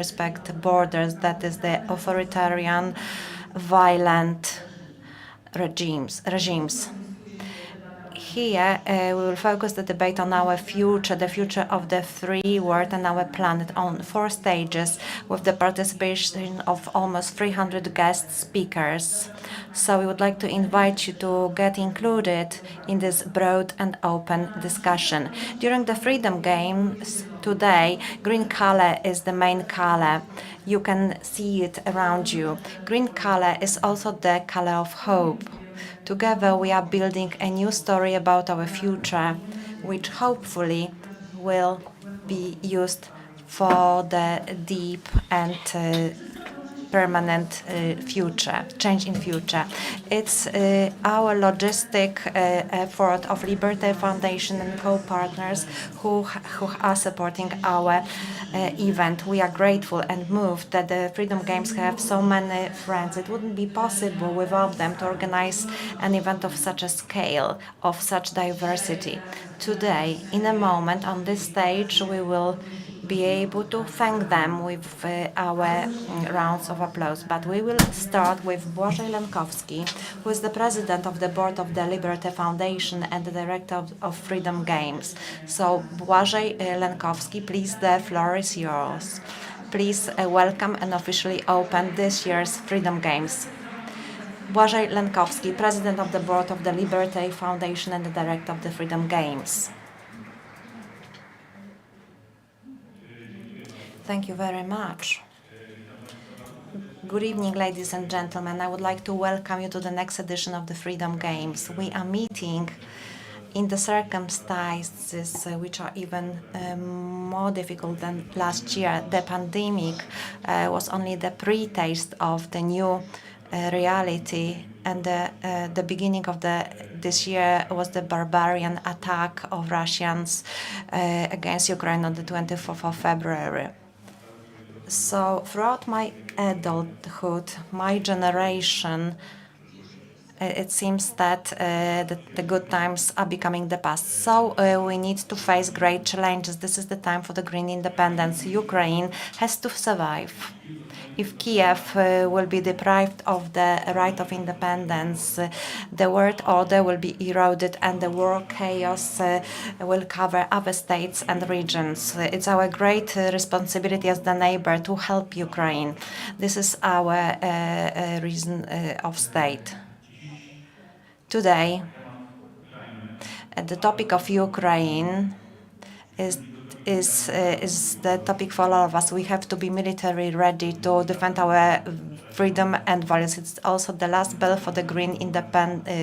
respect borders, that is the authoritarian, violent regimes. Here, we will focus the debate on our future, the future of the free world and our planet, on 4 stages, with the participation of almost 300 guest speakers. So we would like to invite you to get included in this broad and open discussion. During the Freedom Games today, green color is the main color. You can see it around you. Green color is also the color of hope. Together, we are building a new story about our future, which hopefully will be used for the deep and permanent change in future. It's our logistic effort of Liberté Foundation and co-partners who are supporting our event. We are grateful and moved that the Freedom Games have so many friends. It wouldn't be possible without them to organize an event of such a scale, of such diversity. Today, in a moment, on this stage, we will be able to thank them with our rounds of applause. But we will start with Błażej Lenkowski, who is the president of the board of the Liberté Foundation and the director of Freedom Games. So, Błażej Lenkowski, please, the floor is yours. Please welcome and officially open this year's Freedom Games. Błażej Lenkowski, president of the board of the Liberté Foundation and the director of the Freedom Games. Thank you very much. Good evening, ladies and gentlemen. I would like to welcome you to the next edition of the Freedom Games. We are meeting in the circumstances which are even more difficult than last year. The pandemic was only the pre-taste of the new reality, and the beginning of this year was the barbarian attack of Russians against Ukraine on the 24th of February. So throughout my adulthood, my generation, it seems that the good times are becoming the past. So we need to face great challenges. This is the time for the green independence. Ukraine has to survive. If Kiev will be deprived of the right of independence, the world order will be eroded and the war chaos will cover other states and regions. It's our great responsibility as the neighbor to help Ukraine. This is our reason of state. Today, the topic of Ukraine is the topic for all of us. We have to be militarily ready to defend our freedom and values. It's also the last bell for the green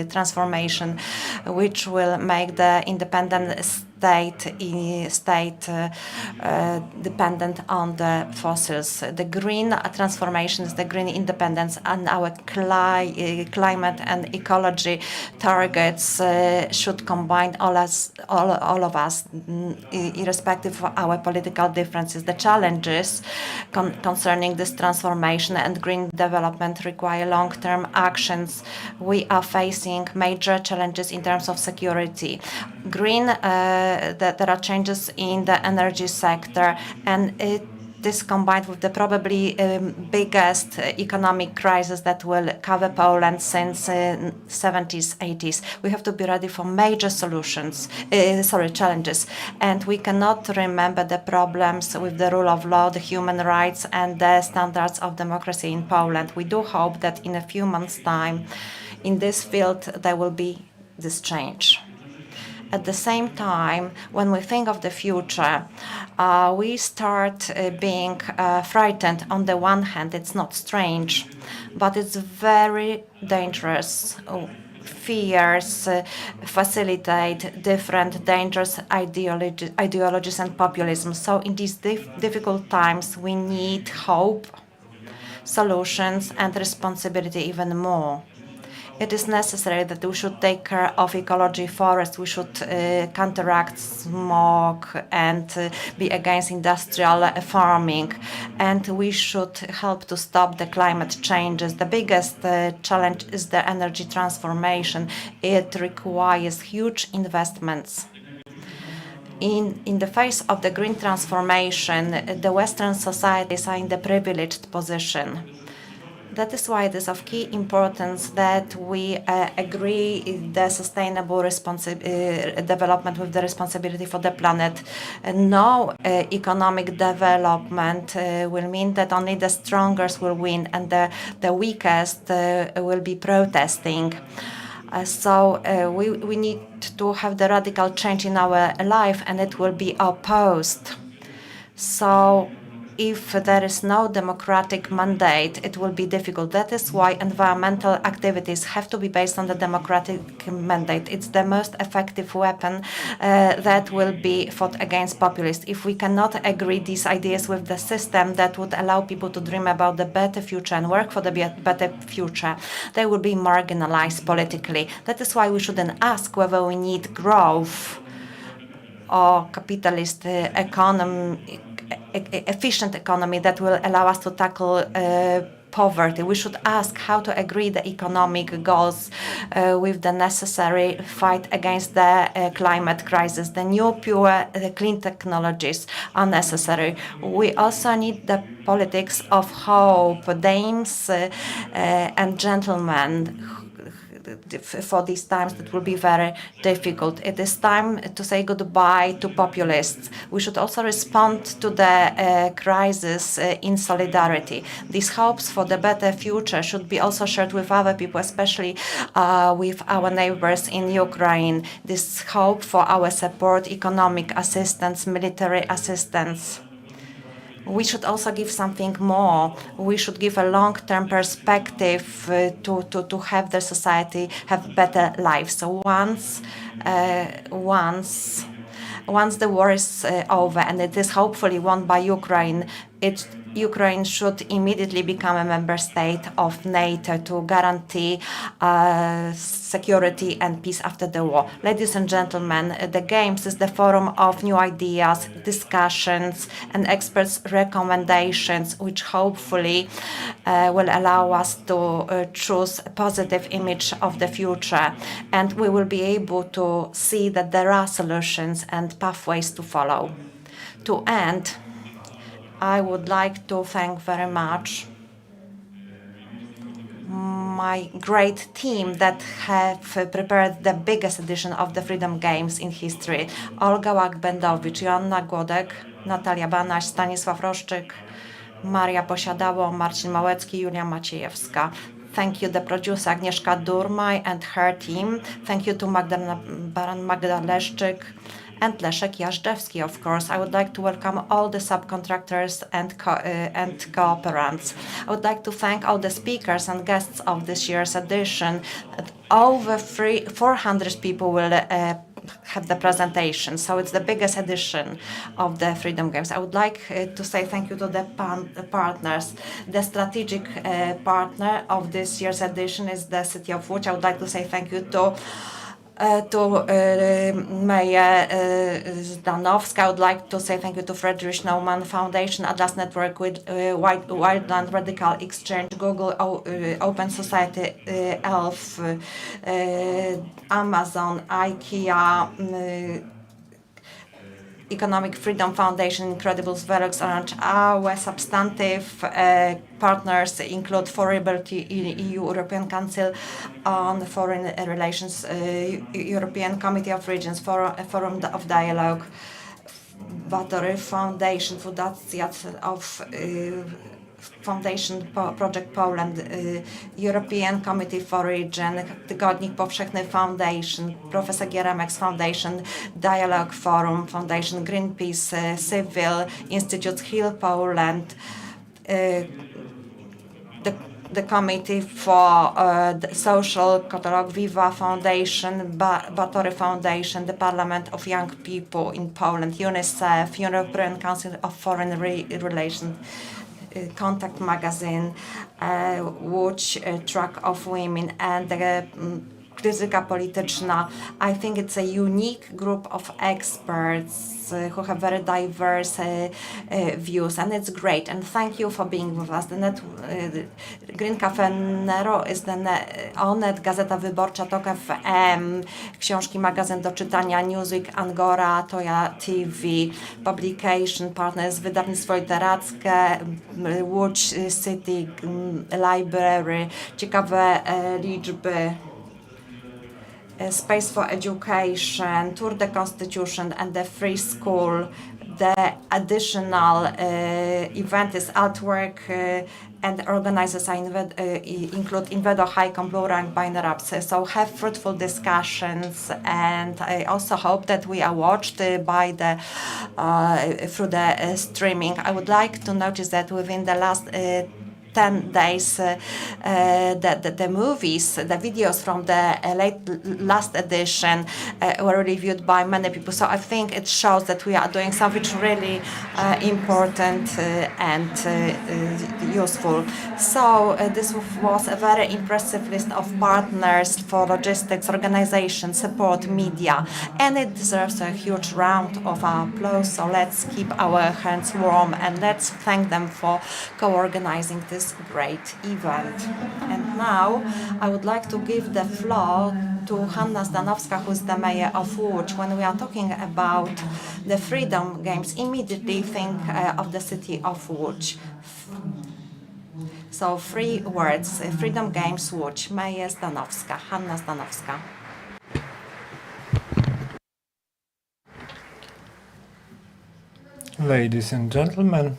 transformation, which will make the independent state dependent on the fossils. The green transformation is the green independence, and our climate and ecology targets should combine all of us, irrespective of our political differences. The challenges concerning this transformation and green development require long-term actions. We are facing major challenges in terms of security. There are changes in the energy sector, and this combined with the probably biggest economic crisis that will cover Poland since 70s, 80s. We have to be ready for major challenges, and we cannot remember the problems with the rule of law, the human rights, and the standards of democracy in Poland. We do hope that in a few months' time, in this field, there will be this change. At the same time, when we think of the future, we start being frightened. On the one hand, it's not strange, but it's very dangerous. Fears facilitate different dangerous ideologies and populism. So in these difficult times, we need hope, solutions, and responsibility even more. It is necessary that we should take care of ecology, forests. We should counteract smog and be against industrial farming. And we should help to stop the climate changes. The biggest challenge is the energy transformation. It requires huge investments. In the face of the green transformation, the Western societies are in the privileged position. That is why it is of key importance that we agree the sustainable development with the responsibility for the planet. No economic development will mean that only the strongest will win and the weakest will be protesting. So we need to have the radical change in our life, and it will be opposed. So if there is no democratic mandate, it will be difficult. That is why environmental activities have to be based on the democratic mandate. It's the most effective weapon that will be fought against populists. If we cannot agree these ideas with the system that would allow people to dream about the better future and work for the better future, they will be marginalized politically. That is why we shouldn't ask whether we need growth or capitalist economy, efficient economy that will allow us to tackle poverty. We should ask how to agree the economic goals with the necessary fight against the climate crisis. The new pure clean technologies are necessary. We also need the politics of hope, dames and gentlemen. For these times that will be very difficult. It is time to say goodbye to populists. We should also respond to the crisis in solidarity. These hopes for the better future should be also shared with other people, especially with our neighbors in Ukraine. This hope for our support, economic assistance, military assistance. We should also give something more. We should give a long-term perspective to have the society have better lives. So once the war is over and it is hopefully won by Ukraine, Ukraine should immediately become a member state of NATO to guarantee security and peace after the war. Ladies and gentlemen, the Games is the forum of new ideas, discussions, and experts' recommendations, which hopefully will allow us to choose a positive image of the future. And we will be able to see that there are solutions and pathways to follow. To end, I would like to thank very much my great team that have prepared the biggest edition of the Freedom Games in history. Olga Łak-Będowicz, Joanna Głodek, Natalia Banaś, Stanisław Roszczyk, Maria Posiadało, Marcin Małecki, Julia Maciejewska. Thank you, the producer Agnieszka Durmaj and her team. Thank you to Magda Leszczyk and Leszek Jażdżewski, of course. I would like to welcome all the subcontractors and cooperants. I would like to thank all the speakers and guests of this year's edition. Over 400 people will have the presentation, so it's the biggest edition of the Freedom Games. I would like to say thank you to the partners. The strategic partner of this year's edition is the city of Łódź. I would like to say thank you to Mayor Zdanowska. I would like to say thank you to Friedrich-Naumann Foundation, Atlas Network, with Wildland Radical Exchange, Google, Open Society, ELF, Amazon, IKEA, Economic Freedom Foundation, Incredibles, Velox, Orange. Our substantive partners include For Liberty, EU, European Council on Foreign Relations, European Committee of Regions, Forum of Dialogue, Batory Foundation, Fundacja of Foundation Project Poland, European Committee for Region, Tygodnik Powszechny Foundation, Professor Gieremek's Foundation, Dialogue Forum Foundation, Greenpeace, Civil Institute, Hill Poland, the Committee for the Social Catalog, Viva Foundation, Batory Foundation, the Parliament of Young People in Poland, UNICEF, European Council of Foreign Relations, Contact Magazine, Łódź, Track of Women, and the krytyka polityczna. I think it's a unique group of experts who have very diverse views, and it's great. And thank you for being with us. Green Cafe Nero is the Onet, Gazeta Wyborcza, Tok FM, książki, magazyn do czytania, Newsweek, Angora, Toya TV, publication partners, wydawnictwo literackie, Łódź City Library, ciekawe liczby, Space for Education, Tour de Constitution and the Free School. The additional event is artwork and organizers include Invedo, Highcom, Doering, Biner Ups. So have fruitful discussions, and I also hope that we are watched by the through the streaming. I would like to notice that within the last 10 days, the movies, the videos from the last edition were reviewed by many people. So I think it shows that we are doing something really important and useful. So this was a very impressive list of partners for logistics, organization, support, media, and it deserves a huge round of applause. So let's keep our hands warm and let's thank them for co-organizing this great event. And now I would like to give the floor to Hanna Zdanowska, who is the mayor of Łódź. When we are talking about the Freedom Games, immediately think of the city of Łódź. So 3 words, Freedom Games Łódź, Mayor Zdanowska, Hanna Zdanowska. Ladies and gentlemen,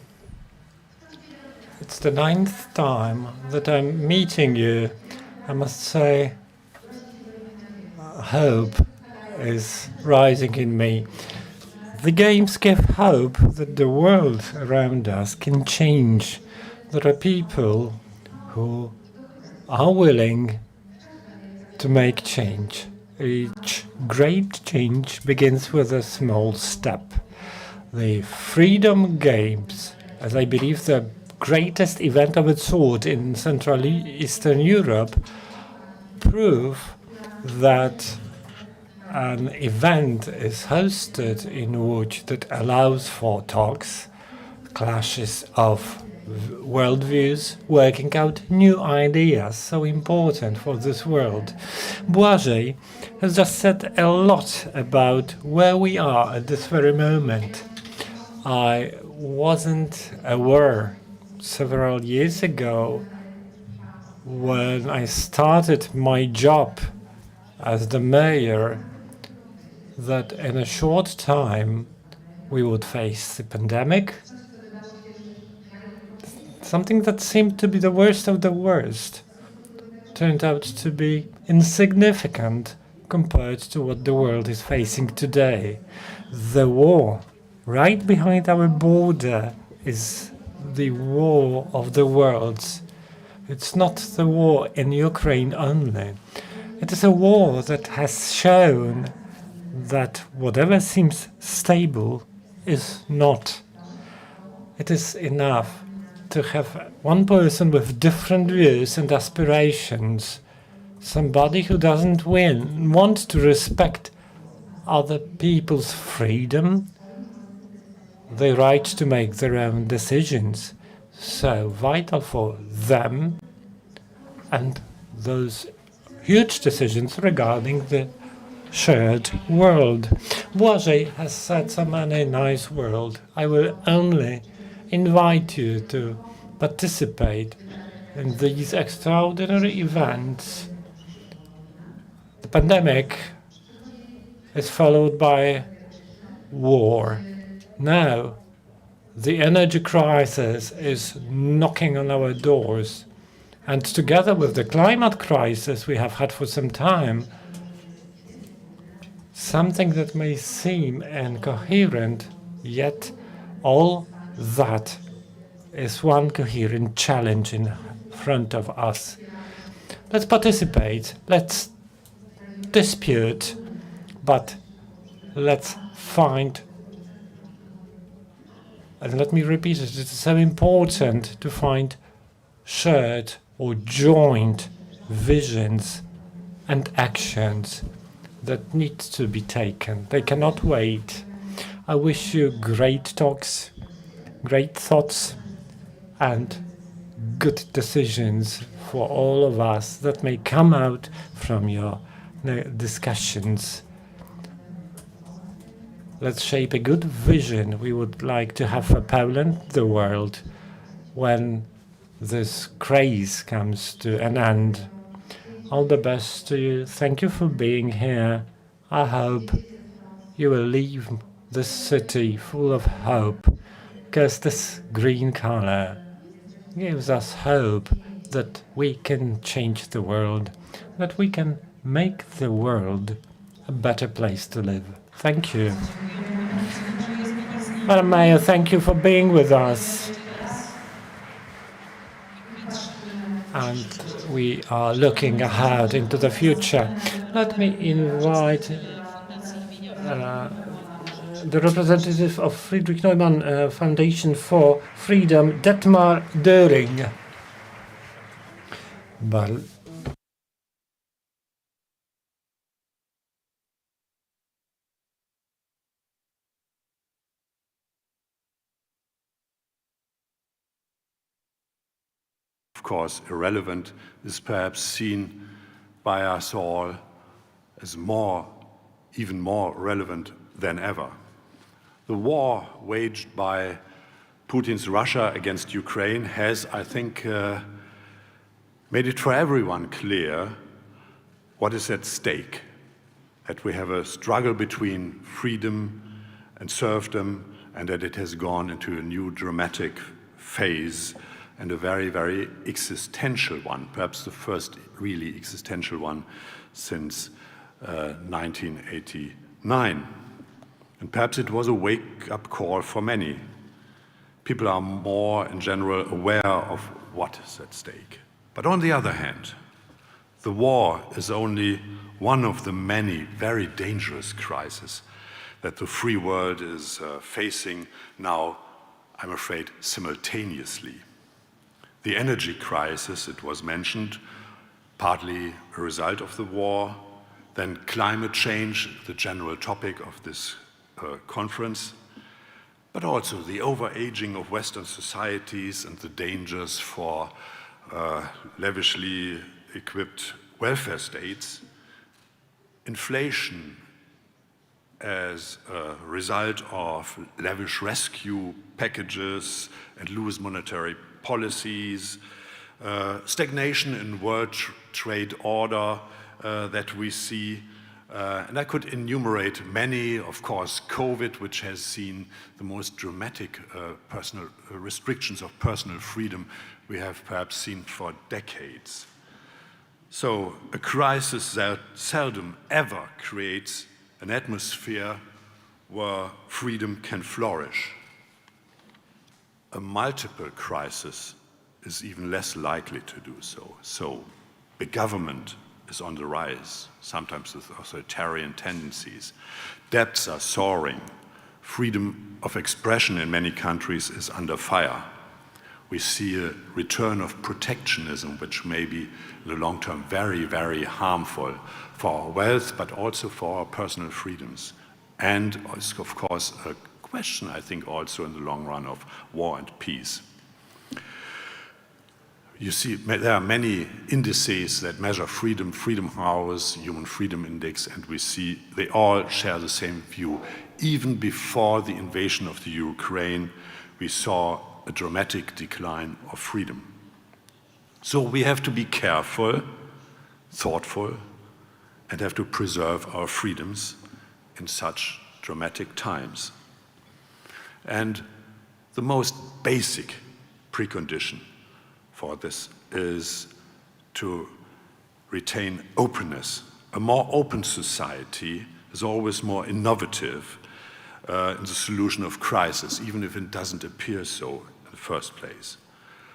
it's the 9th time that I'm meeting you. I must say, hope is rising in me. The games give hope that the world around us can change. There are people who are willing to make change. Each great change begins with a small step. The Freedom Games, as I believe the greatest event of its sort in Central Eastern Europe, prove that an event is hosted in Łódź that allows for talks, clashes of worldviews, working out new ideas, so important for this world. Błażej has just said a lot about where we are at this very moment. I wasn't aware several years ago, when I started my job as the mayor, that in a short time we would face the pandemic, something that seemed to be the worst of the worst turned out to be insignificant compared to what the world is facing today. The war right behind our border is the war of the worlds. It's not the war in Ukraine only. It is a war that has shown that whatever seems stable is not. It is enough to have one person with different views and aspirations, somebody who doesn't want to respect other people's freedom, the right to make their own decisions, so vital for them, and those huge decisions regarding the shared world. Błażej has said so many nice words. I will only invite you to participate in these extraordinary events. The pandemic is followed by war. Now, the energy crisis is knocking on our doors, and together with the climate crisis we have had for some time, something that may seem incoherent, yet all that is one coherent challenge in front of us. Let's participate, let's dispute, but let's find. And let me repeat it, it's so important to find shared or joint visions and actions that need to be taken. They cannot wait. I wish you great talks, great thoughts, and good decisions for all of us that may come out from your discussions. Let's shape a good vision we would like to have for Poland, the world, when this craze comes to an end. All the best to you. Thank you for being here. I hope you will leave this city full of hope, because this green color gives us hope that we can change the world, that we can make the world a better place to live. Thank you. Madam Mayor, thank you for being with us. And we are looking ahead into the future. Let me invite the representative of Friedrich-Naumann Foundation for Freedom, Detmar Doering. Of course, irrelevant, is perhaps seen by us all as even more relevant than ever. The war waged by Putin's Russia against Ukraine has, I think, made it for everyone clear what is at stake, that we have a struggle between freedom and serfdom, and that it has gone into a new dramatic phase, and a very, very existential one, perhaps the first really existential one since 1989. And perhaps it was a wake-up call for many. People are more, in general, aware of what is at stake. But on the other hand, the war is only one of the many very dangerous crises that the free world is facing now, I'm afraid, simultaneously. The energy crisis, it was mentioned, partly a result of the war, then climate change, the general topic of this conference, but also the overaging of Western societies and the dangers for lavishly equipped welfare states, inflation as a result of lavish rescue packages and loose monetary policies, stagnation in world trade order that we see. And I could enumerate many, of course, COVID, which has seen the most dramatic personal restrictions of personal freedom we have perhaps seen for decades. So a crisis that seldom ever creates an atmosphere where freedom can flourish. A multiple crisis is even less likely to do so. So big government is on the rise, sometimes with authoritarian tendencies. Debts are soaring. Freedom of expression in many countries is under fire. We see a return of protectionism, which may be in the long term very, very harmful for our wealth, but also for our personal freedoms. And it's, of course, a question, I think, also in the long run of war and peace. You see, there are many indices that measure freedom, Freedom House, Human Freedom Index, and we see they all share the same view. Even before the invasion of the Ukraine, we saw a dramatic decline of freedom. So we have to be careful, thoughtful, and have to preserve our freedoms in such dramatic times. And the most basic precondition for this is to retain openness. A more open society is always more innovative in the solution of crisis, even if it doesn't appear so in the first place.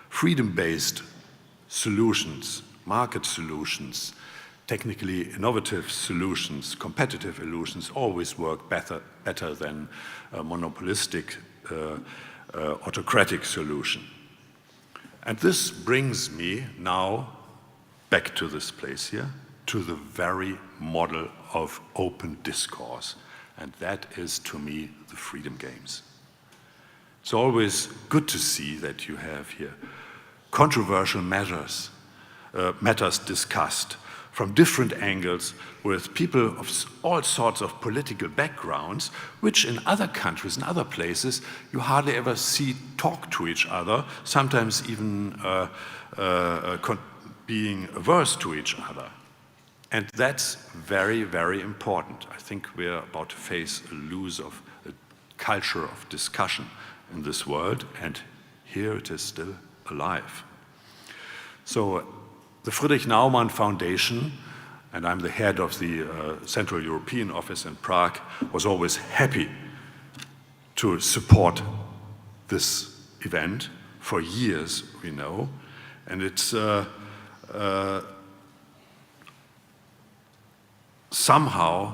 Freedom-based solutions, market solutions, technically innovative solutions, competitive solutions always work better than a monopolistic, autocratic solution. And this brings me now back to this place here, to the very model of open discourse. And that is, to me, the Freedom Games. It's always good to see that you have here controversial matters discussed from different angles with people of all sorts of political backgrounds, which in other countries, in other places, you hardly ever see talk to each other, sometimes even being averse to each other. And that's very, very important. I think we're about to face a loss of a culture of discussion in this world, and here it is still alive. So the Friedrich-Naumann Foundation, and I'm the head of the Central European office in Prague, was always happy to support this event for years, we know, and it's somehow,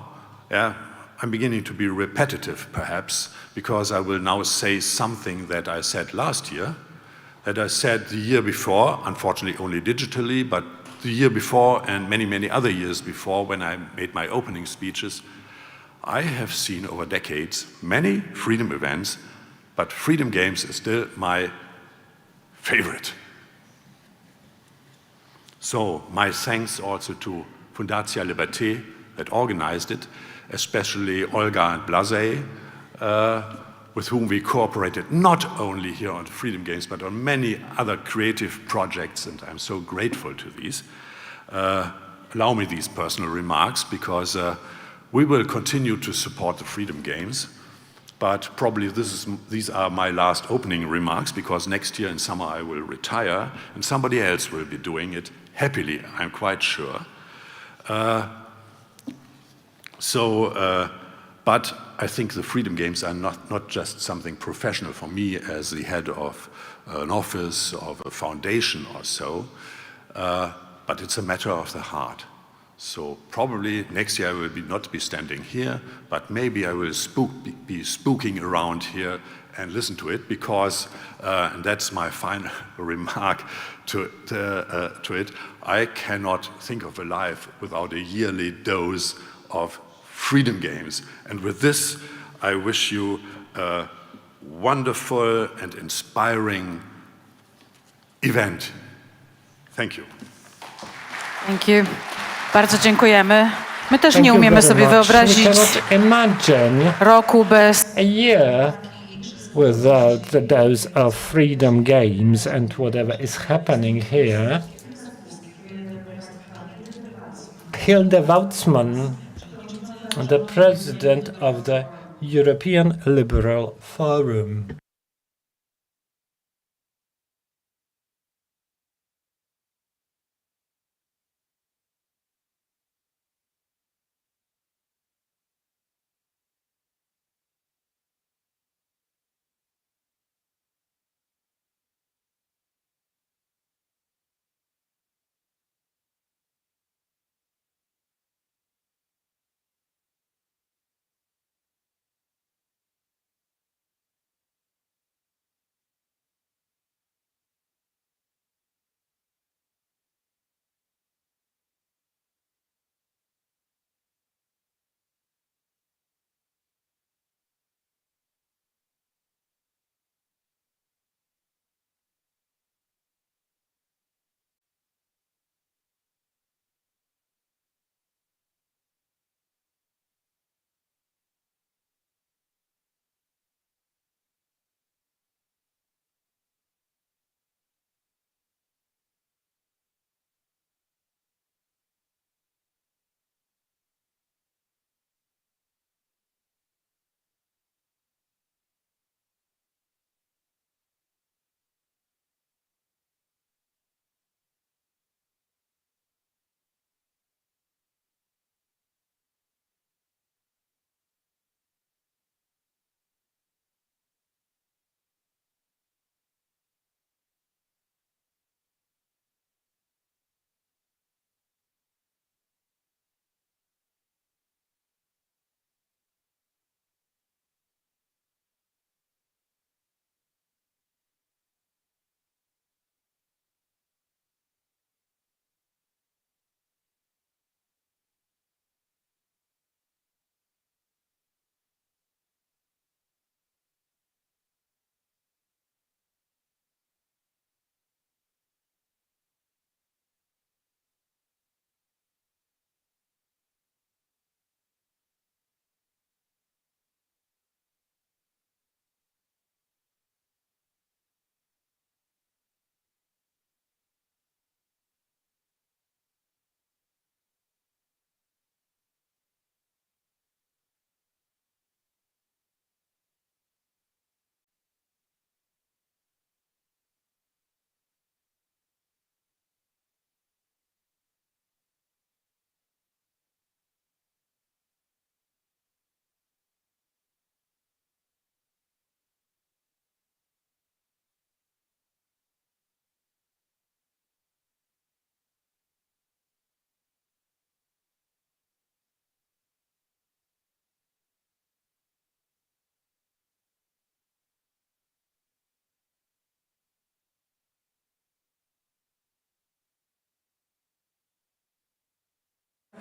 I'm beginning to be repetitive perhaps, because I will now say something that I said last year, that I said the year before, unfortunately only digitally, but the year before and many, many other years before when I made my opening speeches. I have seen over decades many freedom events, but Freedom Games is still my favorite. So my thanks also to Fundacja Liberté that organized it, especially Olga and Błażej, with whom we cooperated not only here on the Freedom Games, but on many other creative projects, and I'm so grateful to these. Allow me these personal remarks, because we will continue to support the Freedom Games, but probably these are my last opening remarks, because next year in summer I will retire, and somebody else will be doing it happily, I'm quite sure. But I think the Freedom Games are not just something professional for me as the head of an office, of a foundation or so, but it's a matter of the heart. So probably next year I will not be standing here, but maybe I will be spooking around here and listen to it, because, and that's my final remark to it, I cannot think of a life without a yearly dose of Freedom Games. And with this, I wish you a wonderful and inspiring event. Thank you. Thank you. Bardzo dziękujemy. My też nie umiemy sobie wyobrazić roku bez a year without the dose of Freedom Games and whatever is happening here. Hilde Vautmans, the president of the European Liberal Forum.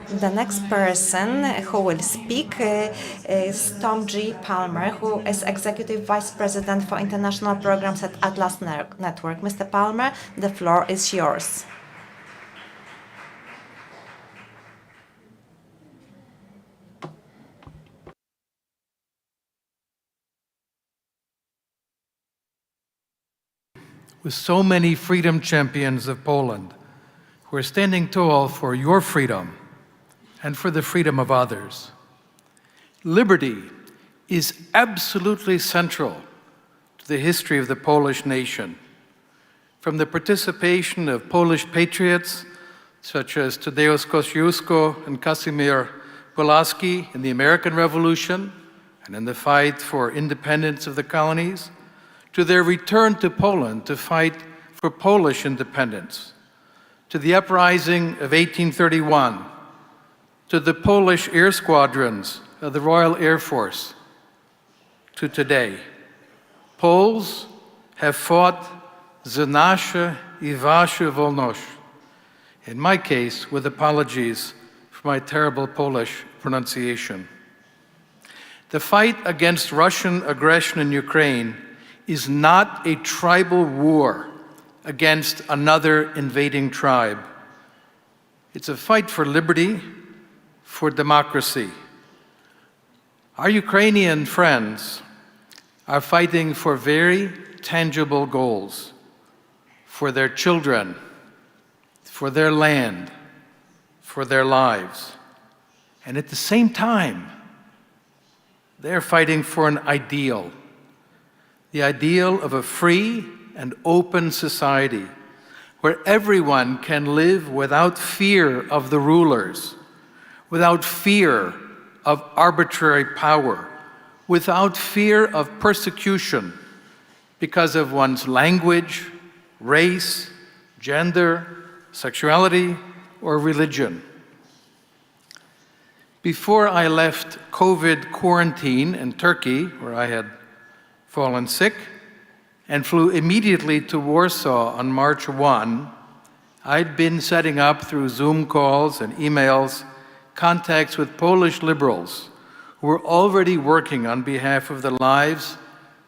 The next person who will speak is Tom G. Palmer, who is Executive Vice President for International Programs at Atlas Network. Mr. Palmer, the floor is yours. With so many freedom champions of Poland who are standing tall for your freedom and for the freedom of others. Liberty is absolutely central to the history of the Polish nation. From the participation of Polish patriots such as Tadeusz Kościuszko and Kazimierz Pulaski in the American Revolution and in the fight for independence of the colonies, to their return to Poland to fight for Polish independence, to the uprising of 1831, to the Polish air squadrons of the Royal Air Force, to today. Poles have fought za nasze I wasze wolność, in my case with apologies for my terrible Polish pronunciation. The fight against Russian aggression in Ukraine is not a tribal war against another invading tribe. It's a fight for liberty, for democracy. Our Ukrainian friends are fighting for very tangible goals, for their children, for their land, for their lives. And at the same time, they're fighting for an ideal, the ideal of a free and open society where everyone can live without fear of the rulers, without fear of arbitrary power, without fear of persecution because of one's language, race, gender, sexuality, or religion. Before I left COVID quarantine in Turkey, where I had fallen sick, and flew immediately to Warsaw on March 1, I'd been setting up through Zoom calls and emails contacts with Polish liberals who were already working on behalf of the lives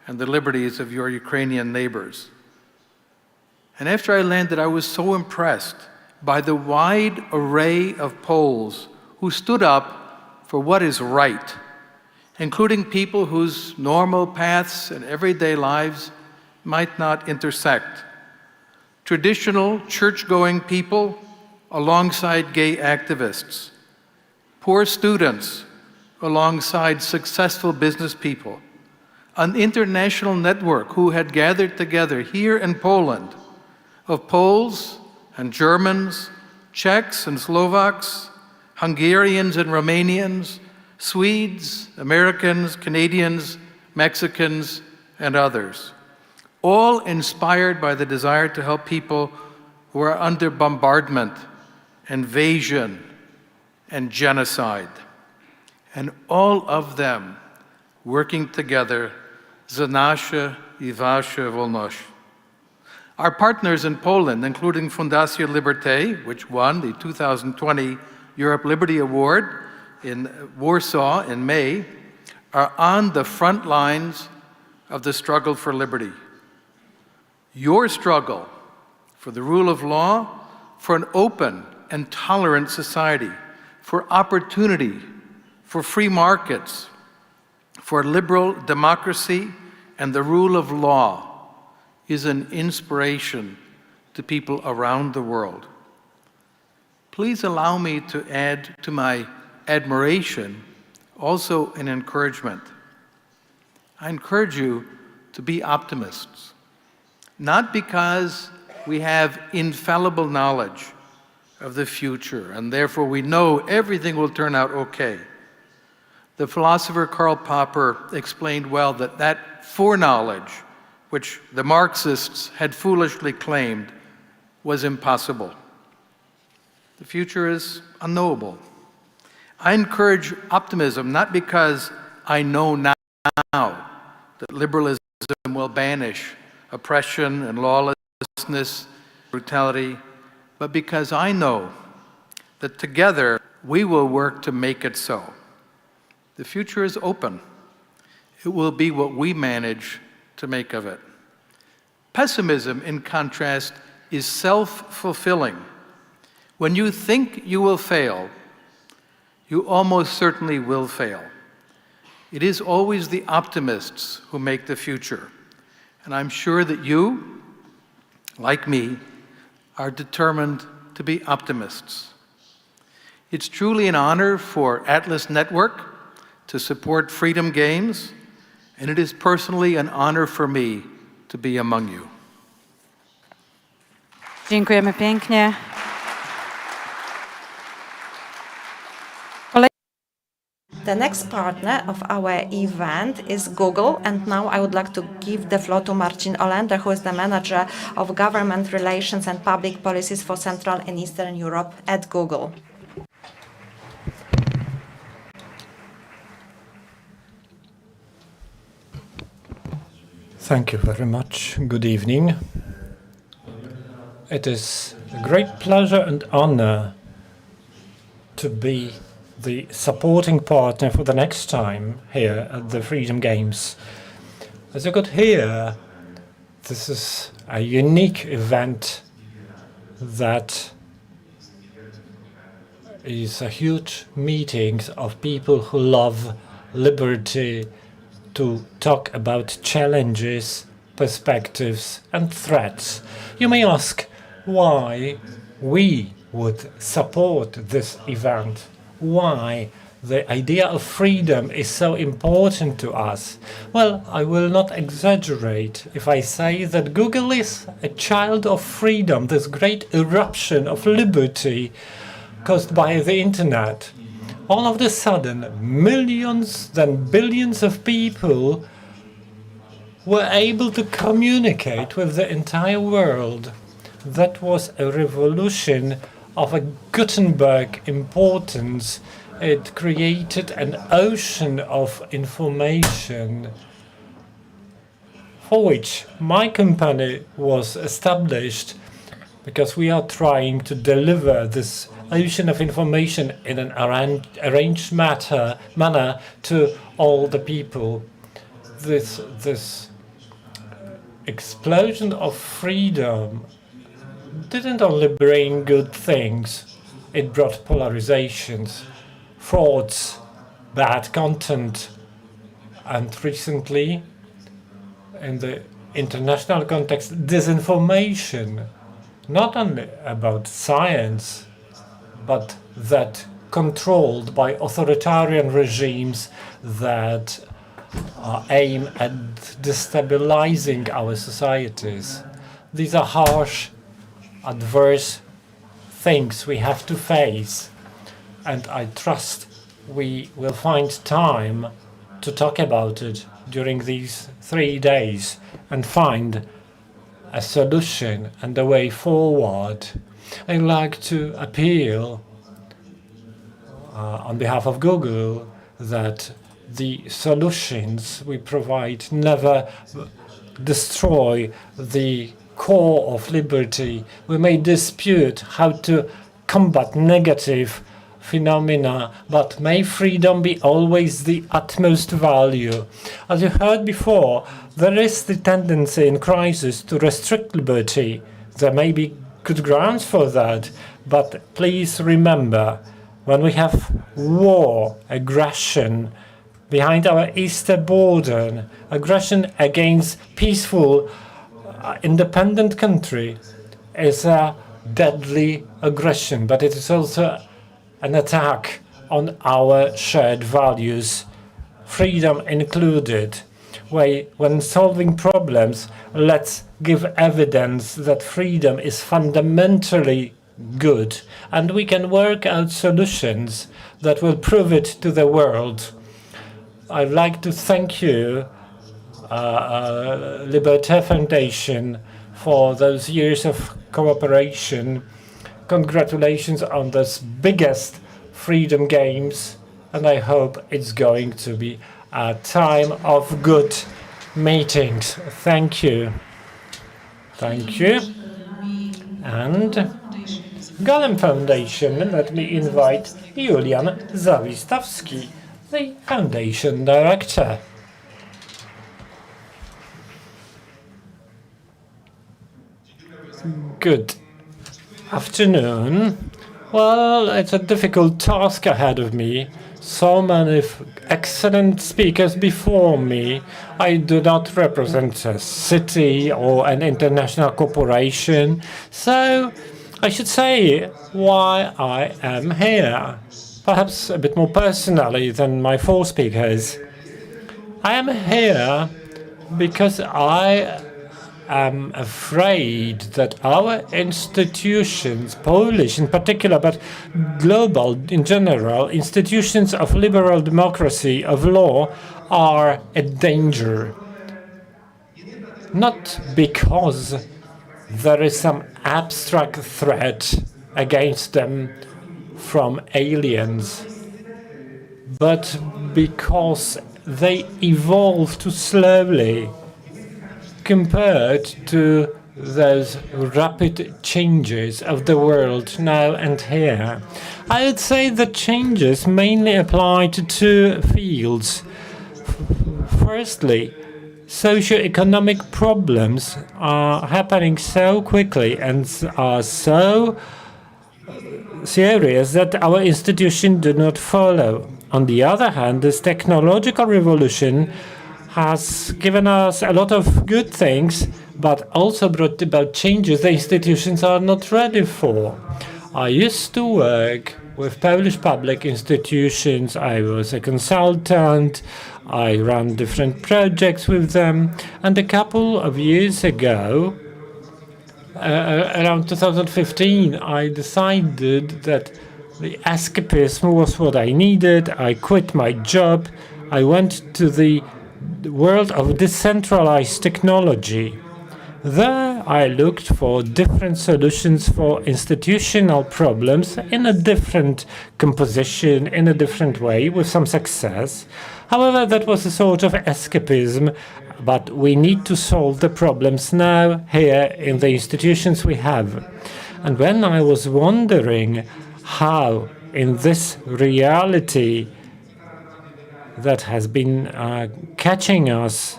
and the liberties of your Ukrainian neighbors. And after I landed, I was so impressed by the wide array of Poles who stood up for what is right, including people whose normal paths and everyday lives might not intersect. Traditional church-going people alongside gay activists, poor students alongside successful business people, an international network who had gathered together here in Poland of Poles and Germans, Czechs and Slovaks, Hungarians and Romanians, Swedes, Americans, Canadians, Mexicans, and others, all inspired by the desire to help people who are under bombardment, invasion, and genocide. And all of them working together, za nasze I wasze wolność. Our partners in Poland, including Fundacja Liberté, which won the 2020 Europe Liberty Award in Warsaw in May, are on the front lines of the struggle for liberty. Your struggle for the rule of law, for an open and tolerant society, for opportunity, for free markets, for liberal democracy and the rule of law is an inspiration to people around the world. Please allow me to add to my admiration also an encouragement. I encourage you to be optimists, not because we have infallible knowledge of the future and therefore we know everything will turn out okay. The philosopher Karl Popper explained well that foreknowledge, which the Marxists had foolishly claimed, was impossible. The future is unknowable. I encourage optimism, not because I know now that liberalism will banish oppression and lawlessness, brutality, but because I know that together we will work to make it so. The future is open. It will be what we manage to make of it. Pessimism, in contrast, is self-fulfilling. When you think you will fail, you almost certainly will fail. It is always the optimists who make the future. And I'm sure that you, like me, are determined to be optimists. It's truly an honor for Atlas Network to support Freedom Games, and it is personally an honor for me to be among you. Dziękujemy pięknie. The next partner of our event is Google, and now I would like to give the floor to Marcin Olender, who is the manager of government relations and public policies for Central and Eastern Europe at Google. Thank you very much. Good evening. It is a great pleasure and honor to be the supporting partner for the next time here at the Freedom Games. As you could hear, this is a unique event that is a huge meeting of people who love liberty to talk about challenges, perspectives, and threats. You may ask why we would support this event, why the idea of freedom is so important to us. Well, I will not exaggerate if I say that Google is a child of freedom, this great eruption of liberty caused by the internet. All of a sudden, millions, then billions of people were able to communicate with the entire world. That was a revolution of a Gutenberg importance. It created an ocean of information for which my company was established, because we are trying to deliver this ocean of information in an arranged manner to all the people. This explosion of freedom didn't only bring good things, it brought polarizations, frauds, bad content, and recently, in the international context, disinformation, not only about science, but that controlled by authoritarian regimes that aim at destabilizing our societies. These are harsh, adverse things we have to face, and I trust we will find time to talk about it during these 3 days and find a solution and a way forward. I'd like to appeal on behalf of Google that the solutions we provide never destroy the core of liberty. We may dispute how to combat negative phenomena, but may freedom be always the utmost value. As you heard before, there is the tendency in crisis to restrict liberty. There may be good grounds for that, but please remember, when we have war, aggression behind our eastern border, aggression against peaceful, independent country is a deadly aggression, but it is also an attack on our shared values, freedom included. When solving problems, let's give evidence that freedom is fundamentally good, and we can work out solutions that will prove it to the world. I'd like to thank you, Liberté Foundation, for those years of cooperation. Congratulations on this biggest Freedom Games, and I hope it's going to be a time of good meetings. Thank you. Thank you. And Golem Foundation, let me invite Julian Zawistowski, the Foundation Director. Good afternoon. Well, it's a difficult task ahead of me. So many excellent speakers before me. I do not represent a city or an international corporation, so I should say why I am here, perhaps a bit more personally than my four speakers. I am here because I am afraid that our institutions, Polish in particular, but global in general, institutions of liberal democracy, of law, are a danger. Not because there is some abstract threat against them from aliens, but because they evolve too slowly compared to those rapid changes of the world now and here. I would say the changes mainly apply to two fields. Firstly, socio-economic problems are happening so quickly and are so serious that our institutions do not follow. On the other hand, this technological revolution has given us a lot of good things, but also brought about changes the institutions are not ready for. I used to work with Polish public institutions. I was a consultant. I ran different projects with them. And a couple of years ago, around 2015, I decided that the escapism was what I needed. I quit my job. I went to the world of decentralized technology. There I looked for different solutions for institutional problems in a different composition, in a different way, with some success. However, that was a sort of escapism, but we need to solve the problems now, here, in the institutions we have. And when I was wondering how, in this reality that has been catching us,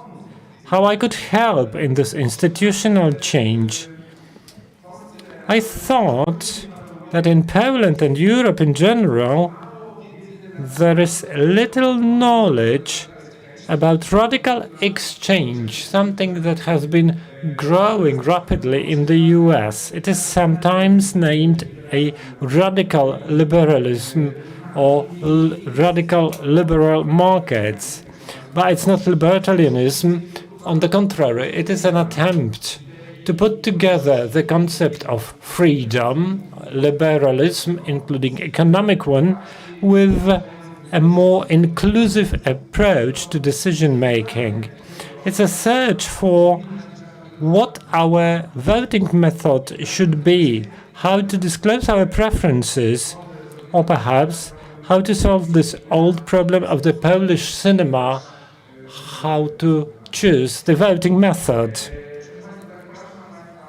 how I could help in this institutional change, I thought that in Poland and Europe in general, there is little knowledge about radical exchange, something that has been growing rapidly in the US. It is sometimes named a radical liberalism or radical liberal markets. But it's not libertarianism. On the contrary, it is an attempt to put together the concept of freedom, liberalism, including economic one, with a more inclusive approach to decision making. It's a search for what our voting method should be, how to disclose our preferences, or perhaps how to solve this old problem of the Polish cinema, how to choose the voting method.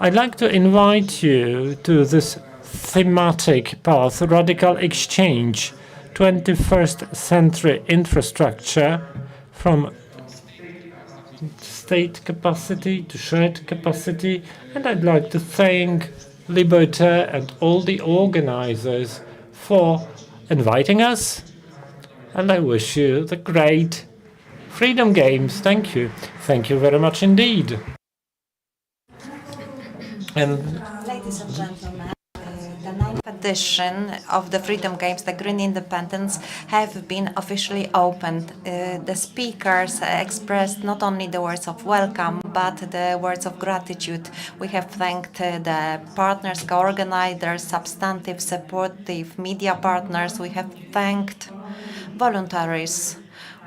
I'd like to invite you to this thematic path, radical exchange, 21st century infrastructure from state capacity to shared capacity. And I'd like to thank Liberté and all the organizers for inviting us. And I wish you the great Freedom Games. Thank you. Thank you very much indeed. And ladies and gentlemen, the 9th edition of the Freedom Games, the Green Independence, have been officially opened. The speakers expressed not only the words of welcome, but the words of gratitude. We have thanked the partners, co-organizers, substantive, supportive media partners. We have thanked voluntaries.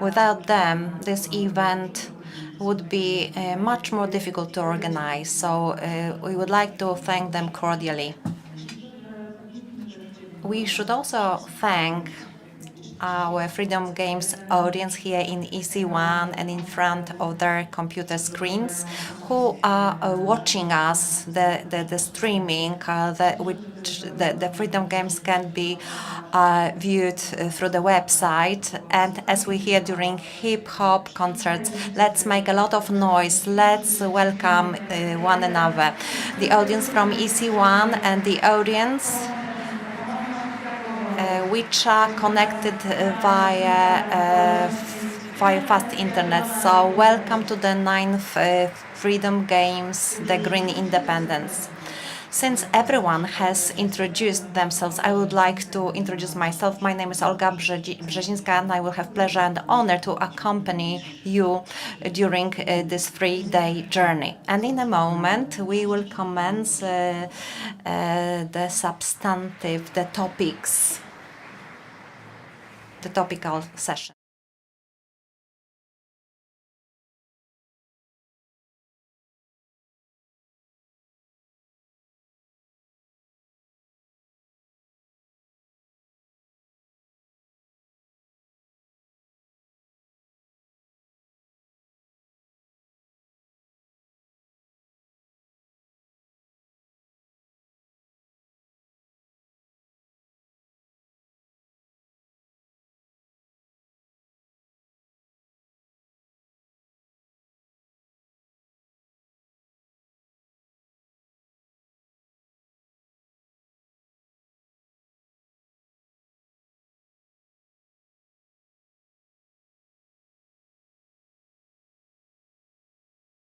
Without them, this event would be much more difficult to organize. So we would like to thank them cordially. We should also thank our Freedom Games audience here in EC1 and in front of their computer screens who are watching us, the streaming, the Freedom Games can be viewed through the website. And as we hear during hip-hop concerts, let's make a lot of noise. Let's welcome one another. The audience from EC1 and the audience which are connected via fast internet. So welcome to the 9th Freedom Games, the Green Independence. Since everyone has introduced themselves, I would like to introduce myself. My name is Olga Brzezińska, and I will have pleasure and honor to accompany you during this 3-day journey. And in a moment, we will commence the substantive, the topical session.